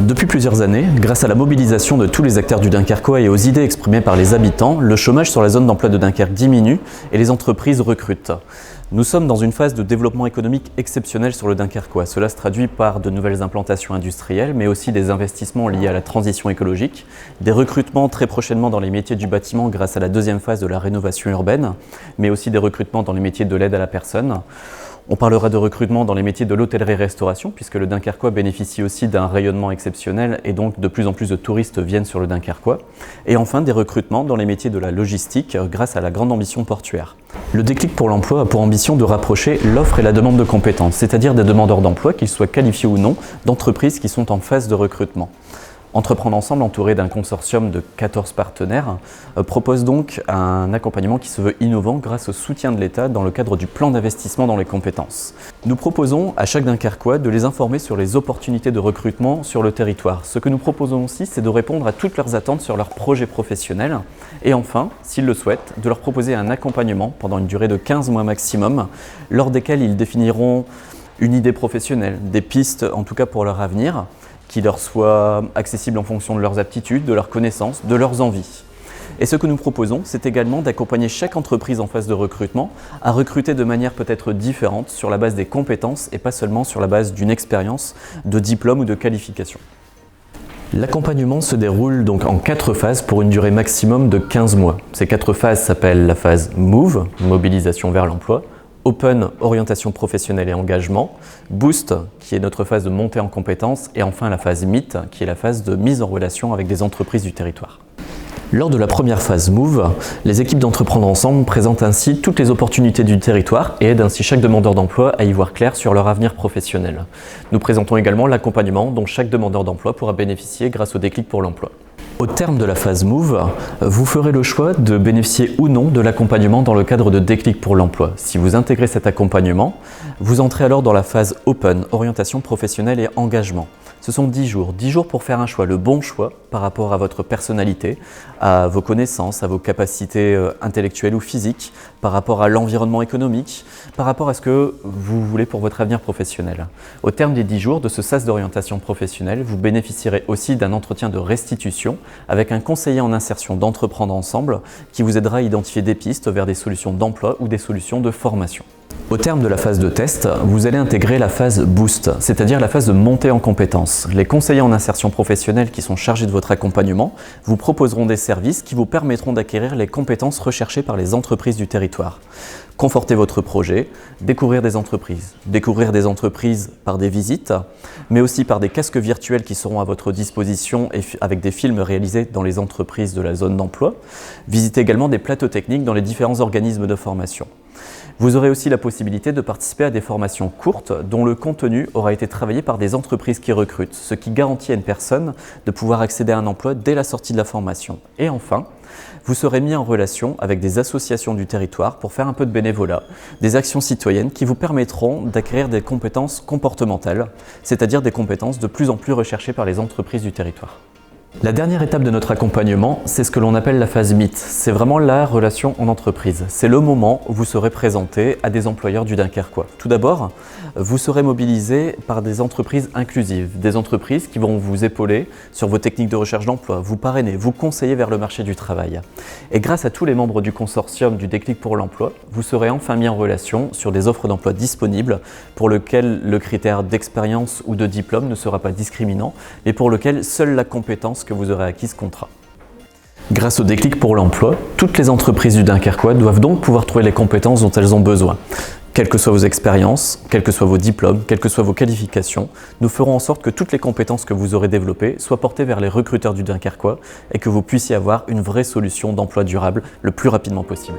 Depuis plusieurs années, grâce à la mobilisation de tous les acteurs du Dunkerquois et aux idées exprimées par les habitants, le chômage sur la zone d'emploi de Dunkerque diminue et les entreprises recrutent. Nous sommes dans une phase de développement économique exceptionnelle sur le Dunkerquois. Cela se traduit par de nouvelles implantations industrielles, mais aussi des investissements liés à la transition écologique, des recrutements très prochainement dans les métiers du bâtiment grâce à la deuxième phase de la rénovation urbaine, mais aussi des recrutements dans les métiers de l'aide à la personne. On parlera de recrutement dans les métiers de l'hôtellerie-restauration, puisque le Dunkerquois bénéficie aussi d'un rayonnement exceptionnel et donc de plus en plus de touristes viennent sur le Dunkerquois. Et enfin, des recrutements dans les métiers de la logistique grâce à la grande ambition portuaire. Le déclic pour l'emploi a pour ambition de rapprocher l'offre et la demande de compétences, c'est-à-dire des demandeurs d'emploi, qu'ils soient qualifiés ou non, d'entreprises qui sont en phase de recrutement. Entreprendre ensemble, entouré d'un consortium de 14 partenaires, propose donc un accompagnement qui se veut innovant grâce au soutien de l'État dans le cadre du plan d'investissement dans les compétences. Nous proposons à chaque Dunkerquois de les informer sur les opportunités de recrutement sur le territoire. Ce que nous proposons aussi, c'est de répondre à toutes leurs attentes sur leurs projets professionnels et enfin, s'ils le souhaitent, de leur proposer un accompagnement pendant une durée de 15 mois maximum, lors desquels ils définiront une idée professionnelle, des pistes en tout cas pour leur avenir, qui leur soient accessibles en fonction de leurs aptitudes, de leurs connaissances, de leurs envies. Et ce que nous proposons, c'est également d'accompagner chaque entreprise en phase de recrutement à recruter de manière peut-être différente sur la base des compétences et pas seulement sur la base d'une expérience, de diplôme ou de qualification. L'accompagnement se déroule donc en 4 phases pour une durée maximum de 15 mois. Ces 4 phases s'appellent la phase MOVE, mobilisation vers l'emploi, Open, orientation professionnelle et engagement, Boost, qui est notre phase de montée en compétences, et enfin la phase Meet, qui est la phase de mise en relation avec des entreprises du territoire. Lors de la première phase MOVE, les équipes d'Entreprendre Ensemble présentent ainsi toutes les opportunités du territoire et aident ainsi chaque demandeur d'emploi à y voir clair sur leur avenir professionnel. Nous présentons également l'accompagnement dont chaque demandeur d'emploi pourra bénéficier grâce au déclic pour l'emploi. Au terme de la phase MOVE, vous ferez le choix de bénéficier ou non de l'accompagnement dans le cadre de Déclic pour l'emploi. Si vous intégrez cet accompagnement, vous entrez alors dans la phase Open, orientation professionnelle et engagement. Ce sont 10 jours pour faire un choix, le bon choix par rapport à votre personnalité, à vos connaissances, à vos capacités intellectuelles ou physiques, par rapport à l'environnement économique, par rapport à ce que vous voulez pour votre avenir professionnel. Au terme des 10 jours de ce sas d'orientation professionnelle, vous bénéficierez aussi d'un entretien de restitution avec un conseiller en insertion d'Entreprendre Ensemble qui vous aidera à identifier des pistes vers des solutions d'emploi ou des solutions de formation. Au terme de la phase de test, vous allez intégrer la phase Boost, c'est-à-dire la phase de montée en compétences. Les conseillers en insertion professionnelle qui sont chargés de votre accompagnement vous proposeront des services qui vous permettront d'acquérir les compétences recherchées par les entreprises du territoire. Conforter votre projet, découvrir des entreprises par des visites, mais aussi par des casques virtuels qui seront à votre disposition et avec des films réalisés dans les entreprises de la zone d'emploi. Visitez également des plateaux techniques dans les différents organismes de formation. Vous aurez aussi la possibilité de participer à des formations courtes dont le contenu aura été travaillé par des entreprises qui recrutent, ce qui garantit à une personne de pouvoir accéder à un emploi dès la sortie de la formation. Et enfin, vous serez mis en relation avec des associations du territoire pour faire un peu de bénévolat, des actions citoyennes qui vous permettront d'acquérir des compétences comportementales, c'est-à-dire des compétences de plus en plus recherchées par les entreprises du territoire. La dernière étape de notre accompagnement, c'est ce que l'on appelle la phase Meet. C'est vraiment la relation en entreprise. C'est le moment où vous serez présenté à des employeurs du Dunkerquois. Tout d'abord, vous serez mobilisé par des entreprises inclusives, des entreprises qui vont vous épauler sur vos techniques de recherche d'emploi, vous parrainer, vous conseiller vers le marché du travail. Et grâce à tous les membres du consortium du Déclic pour l'emploi, vous serez enfin mis en relation sur des offres d'emploi disponibles pour lesquelles le critère d'expérience ou de diplôme ne sera pas discriminant, mais pour lequel seule la compétence que vous aurez acquise comptera. Grâce au Déclic pour l'emploi, toutes les entreprises du Dunkerquois doivent donc pouvoir trouver les compétences dont elles ont besoin. Quelles que soient vos expériences, quels que soient vos diplômes, quelles que soient vos qualifications, nous ferons en sorte que toutes les compétences que vous aurez développées soient portées vers les recruteurs du Dunkerquois et que vous puissiez avoir une vraie solution d'emploi durable le plus rapidement possible.